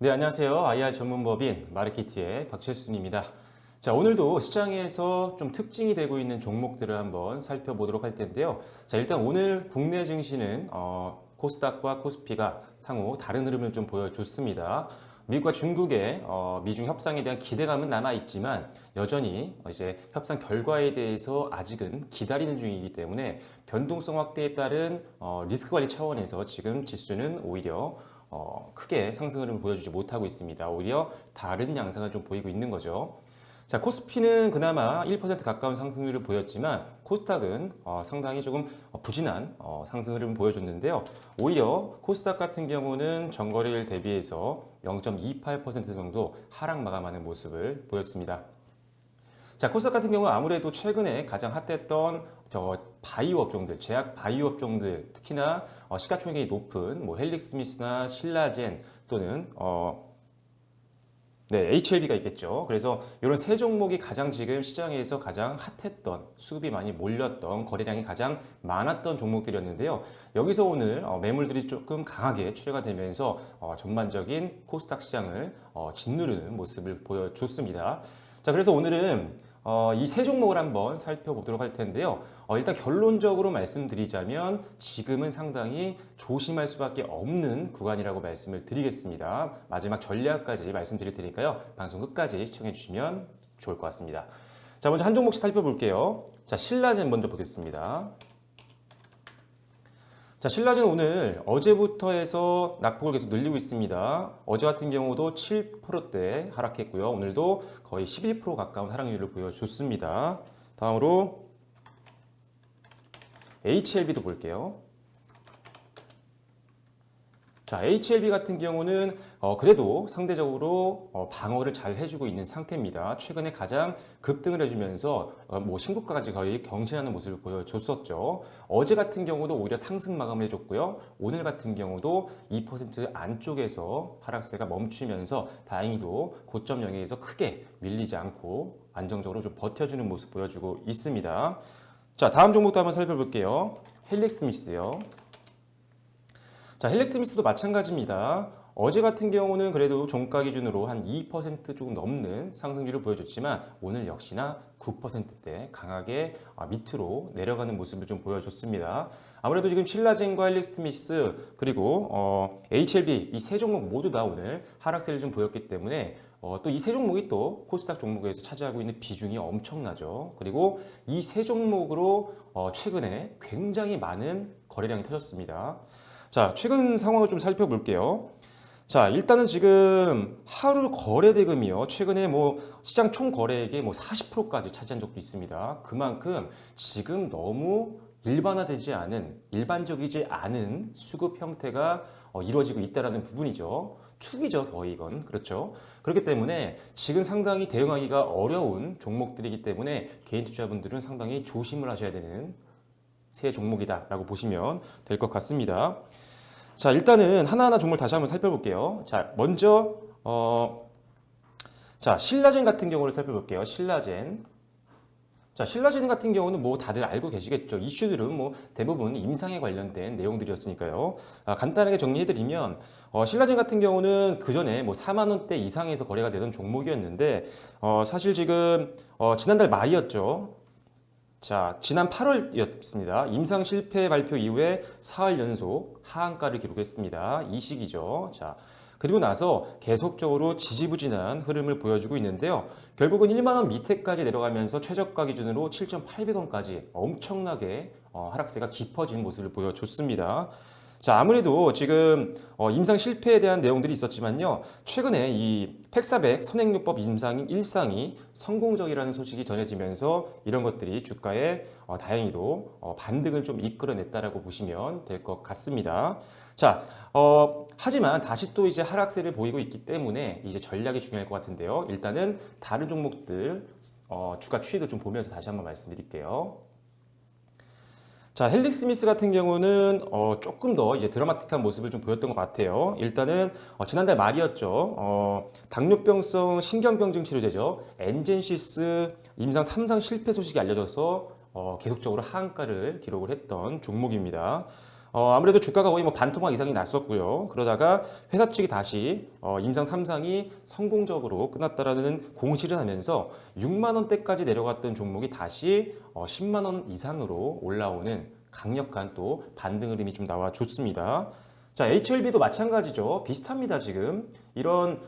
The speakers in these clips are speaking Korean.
네, 안녕하세요. IR 전문법인 마르키티의 박철순입니다. 자, 오늘도 시장에서 좀 특징이 되고 있는 종목들을 한번 살펴보도록 할 텐데요. 자, 일단 오늘 국내 증시는 코스닥과 코스피가 상호 다른 흐름을 좀 보여줬습니다. 미국과 중국의 미중 협상에 대한 기대감은 남아있지만 여전히 이제 협상 결과에 대해서 아직은 기다리는 중이기 때문에 변동성 확대에 따른 리스크 관리 차원에서 지금 지수는 오히려 크게 상승 흐름을 보여주지 못하고 있습니다. 오히려 다른 양상을 좀 보이고 있는 거죠. 자, 코스피는 그나마 1% 가까운 상승률을 보였지만 코스닥은 상당히 조금 부진한 상승 흐름을 보여줬는데요. 오히려 코스닥 같은 경우는 전거래일 대비해서 0.28% 정도 하락 마감하는 모습을 보였습니다. 자, 코스닥 같은 경우는 아무래도 최근에 가장 핫했던 바이오 업종들, 제약 바이오 업종들, 특히나 시가총액이 높은 뭐 헬릭스미스나 신라젠 또는 네, HLB가 있겠죠. 그래서 이런 세 종목이 가장 지금 시장에서 가장 핫했던, 수급이 많이 몰렸던, 거래량이 가장 많았던 종목들이었는데요. 여기서 오늘 매물들이 조금 강하게 출회가 되면서 전반적인 코스닥 시장을 짓누르는 모습을 보여줬습니다. 자, 그래서 오늘은 이 세 종목을 한번 살펴보도록 할 텐데요. 일단 결론적으로 말씀드리자면 지금은 상당히 조심할 수밖에 없는 구간이라고 말씀을 드리겠습니다. 마지막 전략까지 말씀드릴 테니까요. 방송 끝까지 시청해 주시면 좋을 것 같습니다. 자, 먼저 한 종목씩 살펴볼게요. 자, 신라젠 먼저 보겠습니다. 자, 신라젠 오늘 어제부터 해서 낙폭을 계속 늘리고 있습니다. 어제 같은 경우도 7%대 하락했고요. 오늘도 거의 11% 가까운 하락률을 보여줬습니다. 다음으로 HLB도 볼게요. 자, HLB 같은 경우는 그래도 상대적으로 방어를 잘 해주고 있는 상태입니다. 최근에 가장 급등을 해주면서 뭐 신고가까지 거의 경신하는 모습을 보여줬었죠. 어제 같은 경우도 오히려 상승 마감을 해줬고요. 오늘 같은 경우도 2% 안쪽에서 하락세가 멈추면서 다행히도 고점 영역에서 크게 밀리지 않고 안정적으로 좀 버텨주는 모습 보여주고 있습니다. 자, 다음 종목도 한번 살펴볼게요. 헬릭스미스요. 자, 헬릭스미스도 마찬가지입니다. 어제 같은 경우는 그래도 종가 기준으로 한 2% 조금 넘는 상승률을 보여줬지만 오늘 역시나 9%대 강하게 밑으로 내려가는 모습을 좀 보여줬습니다. 아무래도 지금 신라젠과 헬릭스미스 그리고 HLB 이 세 종목 모두 다 오늘 하락세를 좀 보였기 때문에 또 이 세 종목이 또 코스닥 종목에서 차지하고 있는 비중이 엄청나죠. 그리고 이 세 종목으로 최근에 굉장히 많은 거래량이 터졌습니다. 자, 최근 상황을 좀 살펴볼게요. 자, 일단은 지금 하루 거래 대금이요. 최근에 뭐 시장 총 거래액의 뭐 40%까지 차지한 적도 있습니다. 그만큼 지금 너무 일반화되지 않은, 일반적이지 않은 수급 형태가 이루어지고 있다는 부분이죠. 투기죠, 거의 이건. 그렇죠. 그렇기 때문에 지금 상당히 대응하기가 어려운 종목들이기 때문에 개인 투자분들은 상당히 조심을 하셔야 되는 새 종목이다라고 보시면 될 것 같습니다. 자, 일단은 하나하나 종목을 다시 한번 살펴볼게요. 자, 먼저 자, 신라젠 같은 경우를 살펴볼게요. 신라젠. 자, 신라젠 같은 경우는 뭐 다들 알고 계시겠죠. 이슈들은 뭐 대부분 임상에 관련된 내용들이었으니까요. 간단하게 정리해드리면 신라젠 같은 경우는 그 전에 뭐 4만 원대 이상에서 거래가 되던 종목이었는데 사실 지금 지난달 말이었죠. 자, 지난 8월이었습니다. 임상 실패 발표 이후에 사흘 연속 하한가를 기록했습니다. 이 시기죠. 자, 그리고 나서 계속적으로 지지부진한 흐름을 보여주고 있는데요. 결국은 1만 원 밑에까지 내려가면서 최저가 기준으로 7,800원까지 엄청나게 하락세가 깊어진 모습을 보여줬습니다. 자, 아무래도 지금 임상 실패에 대한 내용들이 있었지만요. 최근에 이 팩사백 선행요법 임상 1상이 성공적이라는 소식이 전해지면서 이런 것들이 주가에 다행히도 반등을 좀 이끌어냈다라고 보시면 될 것 같습니다. 자, 하지만 다시 또 이제 하락세를 보이고 있기 때문에 이제 전략이 중요할 것 같은데요. 일단은 다른 종목들 주가 추이도 좀 보면서 다시 한번 말씀드릴게요. 자, 헬릭스미스 같은 경우는 조금 더 이제 드라마틱한 모습을 좀 보였던 것 같아요. 일단은 지난달 말이었죠. 당뇨병성 신경병증 치료제죠. 엔젠시스 임상 3상 실패 소식이 알려져서 계속적으로 하한가를 기록을 했던 종목입니다. 아무래도 주가가 거의 뭐 반토막 이상이 났었고요. 그러다가 회사 측이 다시 임상 3상이 성공적으로 끝났다라는 공시를 하면서 6만 원대까지 내려갔던 종목이 다시 10만 원 이상으로 올라오는 강력한 또 반등 흐름이 좀 나와줬습니다. 자, HLB도 마찬가지죠. 비슷합니다, 지금. 이런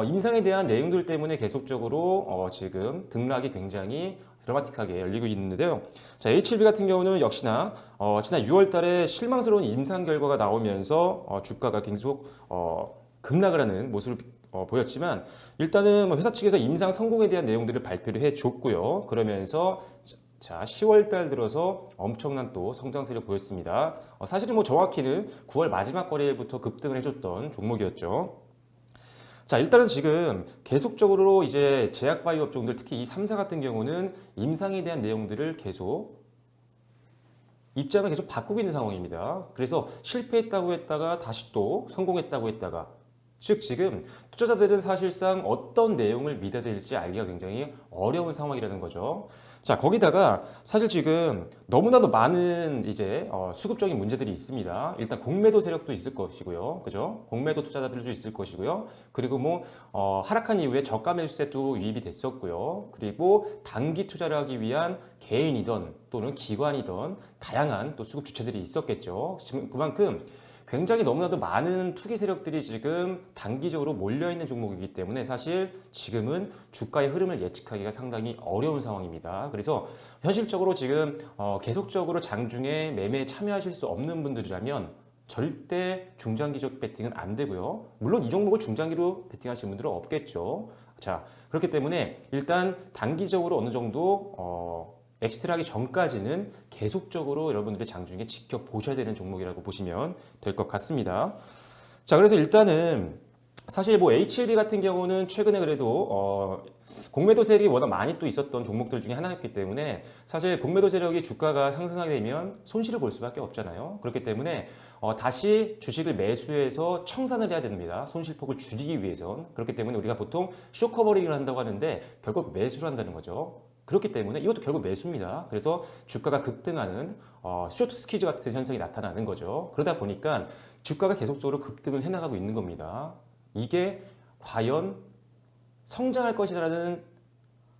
임상에 대한 내용들 때문에 계속적으로 지금 등락이 굉장히 드라마틱하게 열리고 있는데요. 자, HLB 같은 경우는 역시나 지난 6월 달에 실망스러운 임상 결과가 나오면서 주가가 계속 급락을 하는 모습을 보였지만 일단은 뭐 회사 측에서 임상 성공에 대한 내용들을 발표를 해줬고요. 그러면서 자, 10월 달 들어서 엄청난 또 성장세를 보였습니다. 사실은 뭐 정확히는 9월 마지막 거래부터 급등을 해줬던 종목이었죠. 자, 일단은 지금 계속적으로 이제 제약바이오 업종들 특히 이 3사 같은 경우는 임상에 대한 내용들을 계속 입장을 계속 바꾸고 있는 상황입니다. 그래서 실패했다고 했다가 다시 또 성공했다고 했다가 즉 지금 투자자들은 사실상 어떤 내용을 믿어야 될지 알기가 굉장히 어려운 상황이라는 거죠. 자, 거기다가 사실 지금 너무나도 많은 이제 수급적인 문제들이 있습니다. 일단 공매도 세력도 있을 것이고요. 그죠? 공매도 투자자들도 있을 것이고요. 그리고 뭐 하락한 이후에 저가 매수세도 유입이 됐었고요. 그리고 단기 투자를 하기 위한 개인이든 또는 기관이든 다양한 또 수급 주체들이 있었겠죠. 지금 그만큼 굉장히 너무나도 많은 투기 세력들이 지금 단기적으로 몰려있는 종목이기 때문에 사실 지금은 주가의 흐름을 예측하기가 상당히 어려운 상황입니다. 그래서 현실적으로 지금 계속적으로 장중에 매매에 참여하실 수 없는 분들이라면 절대 중장기적 베팅은 안 되고요. 물론 이 종목을 중장기로 베팅하시는 분들은 없겠죠. 자, 그렇기 때문에 일단 단기적으로 어느 정도 엑시트를 하기 전까지는 계속적으로 여러분들의 장중에 지켜보셔야 되는 종목이라고 보시면 될 것 같습니다. 자, 그래서 일단은 사실 뭐 HLB 같은 경우는 최근에 그래도 공매도 세력이 워낙 많이 또 있었던 종목들 중에 하나였기 때문에 사실 공매도 세력이 주가가 상승하게 되면 손실을 볼 수밖에 없잖아요. 그렇기 때문에 다시 주식을 매수해서 청산을 해야 됩니다. 손실폭을 줄이기 위해선. 그렇기 때문에 우리가 보통 쇼커버링을 한다고 하는데 결국 매수를 한다는 거죠. 그렇기 때문에 이것도 결국 매수입니다. 그래서 주가가 급등하는 쇼트 스퀴즈 같은 현상이 나타나는 거죠. 그러다 보니까 주가가 계속적으로 급등을 해나가고 있는 겁니다. 이게 과연 성장할 것이라는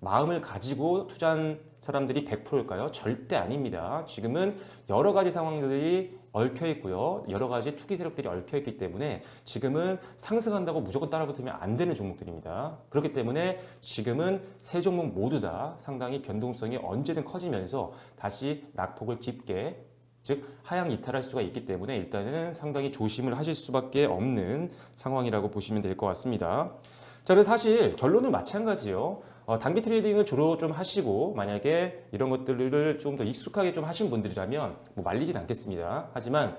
마음을 가지고 투자한 사람들이 100%일까요? 절대 아닙니다. 지금은 여러 가지 상황들이 얽혀 있고요. 여러 가지 투기 세력들이 얽혀 있기 때문에 지금은 상승한다고 무조건 따라붙으면 안 되는 종목들입니다. 그렇기 때문에 지금은 세 종목 모두 다 상당히 변동성이 언제든 커지면서 다시 낙폭을 깊게 즉 하향 이탈할 수가 있기 때문에 일단은 상당히 조심을 하실 수밖에 없는 상황이라고 보시면 될 것 같습니다. 자, 그래서 사실 결론은 마찬가지예요. 단기 트레이딩을 주로 좀 하시고 만약에 이런 것들을 좀 더 익숙하게 좀 하신 분들이라면 뭐 말리진 않겠습니다. 하지만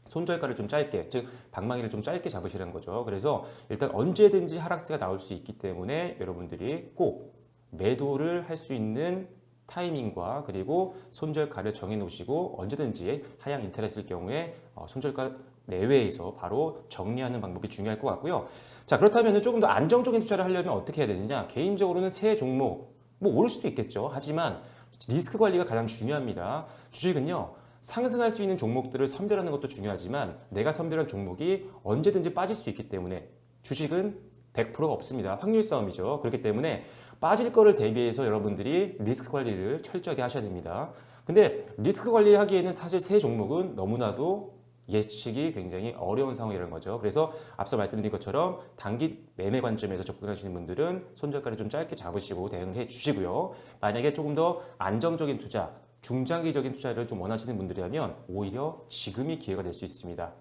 손절가를 좀 짧게, 즉 방망이를 좀 짧게 잡으시라는 거죠. 그래서 일단 언제든지 하락세가 나올 수 있기 때문에 여러분들이 꼭 매도를 할 수 있는 타이밍과 그리고 손절가를 정해 놓으시고 언제든지 하향 이탈했을 경우에 손절가 내외에서 바로 정리하는 방법이 중요할 것 같고요. 자, 그렇다면 조금 더 안정적인 투자를 하려면 어떻게 해야 되느냐? 개인적으로는 새 종목, 뭐 오를 수도 있겠죠. 하지만 리스크 관리가 가장 중요합니다. 주식은요, 상승할 수 있는 종목들을 선별하는 것도 중요하지만 내가 선별한 종목이 언제든지 빠질 수 있기 때문에 주식은 100%가 없습니다. 확률 싸움이죠. 그렇기 때문에 빠질 거를 대비해서 여러분들이 리스크 관리를 철저하게 하셔야 됩니다. 근데 리스크 관리하기에는 사실 새 종목은 너무나도 예측이 굉장히 어려운 상황이라는 거죠. 그래서 앞서 말씀드린 것처럼 단기 매매 관점에서 접근하시는 분들은 손절가를 좀 짧게 잡으시고 대응을 해 주시고요. 만약에 조금 더 안정적인 투자, 중장기적인 투자를 좀 원하시는 분들이라면 오히려 지금이 기회가 될 수 있습니다.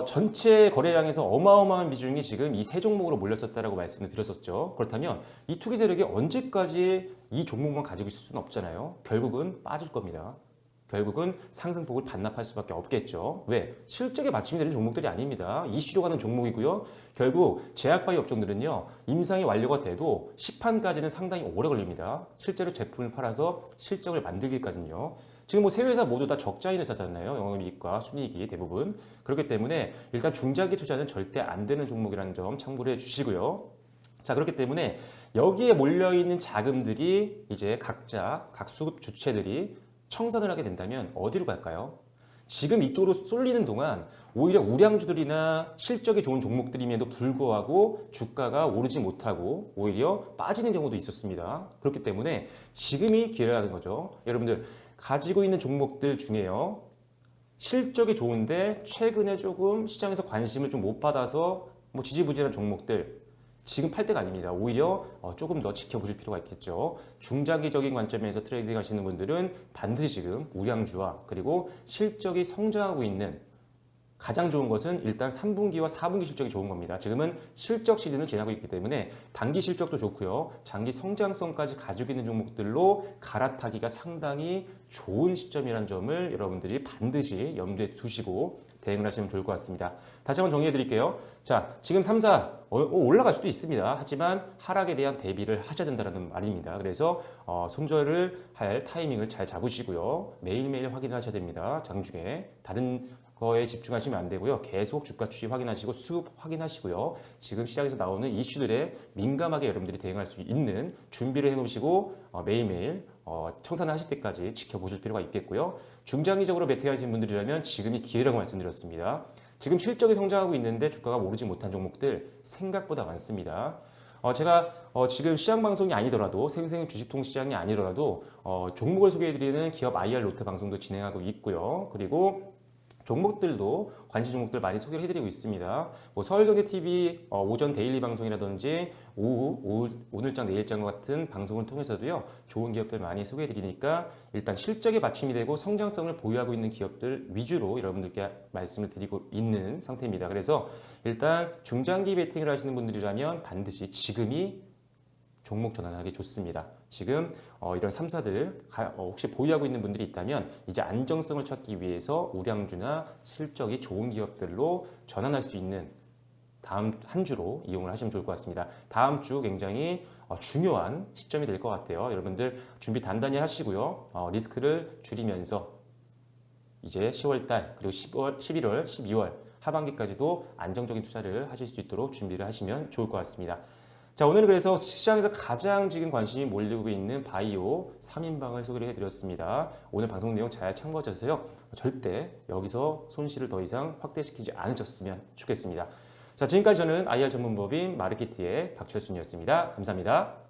전체 거래량에서 어마어마한 비중이 지금 이 세 종목으로 몰렸었다라고 말씀을 드렸었죠. 그렇다면 이 투기 세력이 언제까지 이 종목만 가지고 있을 수는 없잖아요. 결국은 빠질 겁니다. 결국은 상승폭을 반납할 수밖에 없겠죠. 왜? 실적에 받침이 되는 종목들이 아닙니다. 이슈로 가는 종목이고요. 결국 제약바이오 업종들은요. 임상이 완료가 돼도 시판까지는 상당히 오래 걸립니다. 실제로 제품을 팔아서 실적을 만들기까지는요. 지금 뭐 세 회사 모두 다 적자인 회사잖아요. 영업이익과 순이익이 대부분. 그렇기 때문에 일단 중장기 투자는 절대 안 되는 종목이라는 점 참고를 해주시고요. 자, 그렇기 때문에 여기에 몰려있는 자금들이 이제 각자 각 수급 주체들이 청산을 하게 된다면 어디로 갈까요? 지금 이쪽으로 쏠리는 동안 오히려 우량주들이나 실적이 좋은 종목들임에도 불구하고 주가가 오르지 못하고 오히려 빠지는 경우도 있었습니다. 그렇기 때문에 지금이 기회라는 거죠. 여러분들 가지고 있는 종목들 중에요. 실적이 좋은데 최근에 조금 시장에서 관심을 좀 못 받아서 뭐 지지부진한 종목들 지금 팔 때가 아닙니다. 오히려 조금 더 지켜보실 필요가 있겠죠. 중장기적인 관점에서 트레이딩 하시는 분들은 반드시 지금 우량주와 그리고 실적이 성장하고 있는 가장 좋은 것은 일단 3분기와 4분기 실적이 좋은 겁니다. 지금은 실적 시즌을 지나고 있기 때문에 단기 실적도 좋고요. 장기 성장성까지 가지고 있는 종목들로 갈아타기가 상당히 좋은 시점이라는 점을 여러분들이 반드시 염두에 두시고 대응을 하시면 좋을 것 같습니다. 다시 한번 정리해 드릴게요. 자, 지금 3, 4 올라갈 수도 있습니다. 하지만 하락에 대한 대비를 하셔야 된다는 말입니다. 그래서 손절을 할 타이밍을 잘 잡으시고요. 매일매일 확인을 하셔야 됩니다. 장중에 다른 거에 집중하시면 안 되고요. 계속 주가 추이 확인하시고 수급 확인하시고요. 지금 시장에서 나오는 이슈들에 민감하게 여러분들이 대응할 수 있는 준비를 해놓으시고 매일매일 청산을 하실 때까지 지켜보실 필요가 있겠고요. 중장기적으로 베팅하시는 분들이라면 지금이 기회라고 말씀드렸습니다. 지금 실적이 성장하고 있는데 주가가 오르지 못한 종목들 생각보다 많습니다. 제가 지금 시장 방송이 아니더라도 생생 주식통 시장이 아니더라도 종목을 소개해드리는 기업 IR 노트 방송도 진행하고 있고요. 그리고 종목들도 관심 종목들 많이 소개를 해드리고 있습니다. 뭐 서울경제TV 오전 데일리 방송이라든지 오늘장 내일장 같은 방송을 통해서도요 좋은 기업들 많이 소개해드리니까 일단 실적에 받침이 되고 성장성을 보유하고 있는 기업들 위주로 여러분들께 말씀을 드리고 있는 상태입니다. 그래서 일단 중장기 베팅을 하시는 분들이라면 반드시 지금이 종목 전환하기 좋습니다. 지금 이런 3사들 혹시 보유하고 있는 분들이 있다면 이제 안정성을 찾기 위해서 우량주나 실적이 좋은 기업들로 전환할 수 있는 다음 한 주로 이용을 하시면 좋을 것 같습니다. 다음 주 굉장히 중요한 시점이 될 것 같아요. 여러분들 준비 단단히 하시고요. 리스크를 줄이면서 이제 10월달 그리고 11월, 12월 하반기까지도 안정적인 투자를 하실 수 있도록 준비를 하시면 좋을 것 같습니다. 자, 오늘은 그래서 시장에서 가장 지금 관심이 몰리고 있는 바이오 3인방을 소개를 해드렸습니다. 오늘 방송 내용 잘 참고하셔서요. 절대 여기서 손실을 더 이상 확대시키지 않으셨으면 좋겠습니다. 자, 지금까지 저는 IR 전문법인 마르키트의 박철순이었습니다. 감사합니다.